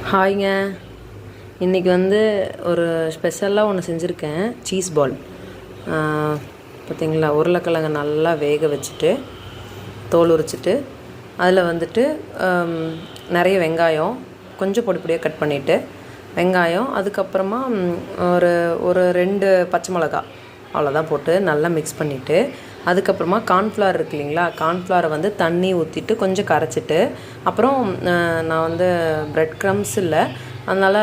ஹாய்ங்க. இன்றைக்கி வந்து ஒரு ஸ்பெஷலாக ஒன்று செஞ்சுருக்கேன். Cheese ball. பார்த்திங்களா, உருளைக்கிழங்கு நல்லா வேக வச்சுட்டு தோல் உரிச்சிட்டு அதில் வந்துட்டு நிறைய வெங்காயம் கொஞ்சம் பொடி பொடியாக கட் பண்ணிவிட்டு வெங்காயம், அதுக்கப்புறமா ஒரு ஒரு 2 பச்சை மிளகா அவ்வளோதான் போட்டு நல்லா மிக்ஸ் பண்ணிவிட்டு, அதுக்கப்புறமா கார்ன்ஃப்ளவர் இருக்கு இல்லைங்களா, கார்ன்ஃப்ளவரை வந்து தண்ணி ஊற்றிட்டு கொஞ்சம் கரைச்சிட்டு, அப்புறம் நான் வந்து ப்ரெட் க்ரம்ஸ் இல்லை, அதனால்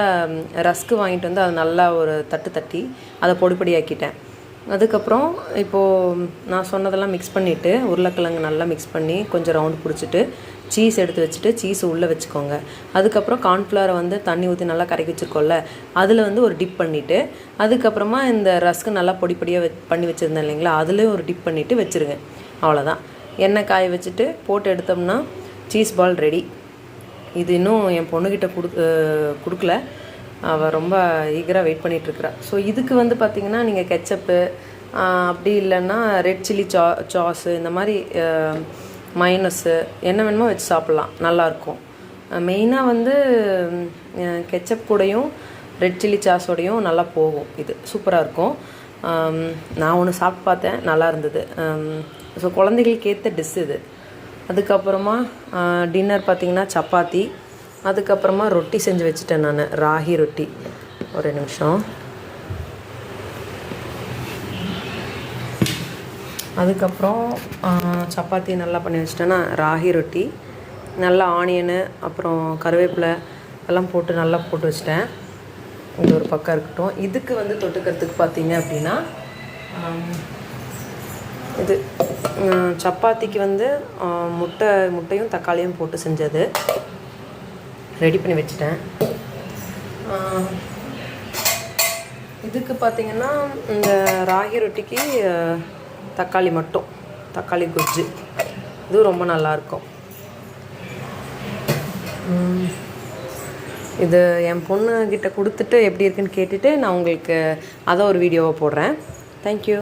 ரஸ்க்கு வாங்கிட்டு வந்து அது நல்லா ஒரு தட்டி அதை பொடி பொடியாக்கிட்டேன். அதுக்கப்புறம் இப்போது நான் சொன்னதெல்லாம் மிக்ஸ் பண்ணிவிட்டு உருளைக்கிழங்கு நல்லா மிக்ஸ் பண்ணி கொஞ்சம் ரவுண்ட் பிடிச்சிட்டு சீஸ் எடுத்து வச்சுட்டு சீஸை உள்ளே வச்சுக்கோங்க. அதுக்கப்புறம் கார்ன்ஃப்ளவரை வந்து தண்ணி ஊற்றி நல்லா கரைக்கி வச்சுருக்கோம்ல, அதில் வந்து ஒரு டிப் பண்ணிவிட்டு, அதுக்கப்புறமா இந்த ரஸ்க்கு நல்லா பொடி பொடியாக பண்ணி வச்சுருந்தேன் இல்லைங்களா, அதுலேயும் ஒரு டிப் பண்ணிவிட்டு வச்சுருங்க. அவ்வளோதான். எண்ணெய் காய வச்சுட்டு போட்டு எடுத்தோம்னா சீஸ் பால் ரெடி. இது இன்னும் என் பொண்ணுக்கிட்ட கொடுக்கல. அவள் ரொம்ப ஈகராக வெயிட் பண்ணிகிட்ருக்குறா. ஸோ இதுக்கு வந்து பார்த்திங்கன்னா நீங்கள் கெச்சப்பு அப்படி இல்லைன்னா ரெட் சில்லி சாஸு இந்த மாதிரி மைனஸு என்ன வேணுமோ வச்சு சாப்பிட்லாம், நல்லாயிருக்கும். மெயினாக வந்து கெச்சப் கூடையும் ரெட் சில்லி சாஸோடையும் நல்லா போகும். இது சூப்பராக இருக்கும். நான் ஒன்று சாப்பிட்டு பார்த்தேன், நல்லா இருந்தது. ஸோ குழந்தைகளுக்கு ஏற்ற டிஷ் இது. அதுக்கப்புறமா டின்னர் பார்த்திங்கன்னா சப்பாத்தி, அதுக்கப்புறமா ரொட்டி செஞ்சு வச்சுட்டேன் நான், ராகி ரொட்டி. ஒரு நிமிஷம். அதுக்கப்புறம் சப்பாத்தி நல்லா பண்ணி வச்சுட்டேன்னா ராகி ரொட்டி, நல்லா ஆனியனு அப்புறம் கருவேப்பிலை எல்லாம் போட்டு நல்லா போட்டு வச்சுட்டேன். இது ஒரு பக்கம் இருக்கட்டும். இதுக்கு வந்து தொட்டுக்கிறதுக்கு பார்த்திங்க அப்படின்னா இது சப்பாத்திக்கு வந்து முட்டையும் தக்காளியும் போட்டு செஞ்சது ரெடி பண்ணி வச்சுட்டேன். இதுக்கு பார்த்திங்கன்னா இந்த ராகி ரொட்டிக்கு தக்காளி மட்டும், தக்காளி குஜ்ஜு, இதுவும் ரொம்ப நல்லாயிருக்கும். இது என் பொண்ணுக்கிட்ட கொடுத்துட்டு எப்படி இருக்குன்னு கேட்டுட்டு நான் உங்களுக்கு அதை ஒரு வீடியோவை போடுறேன். தேங்க்யூ.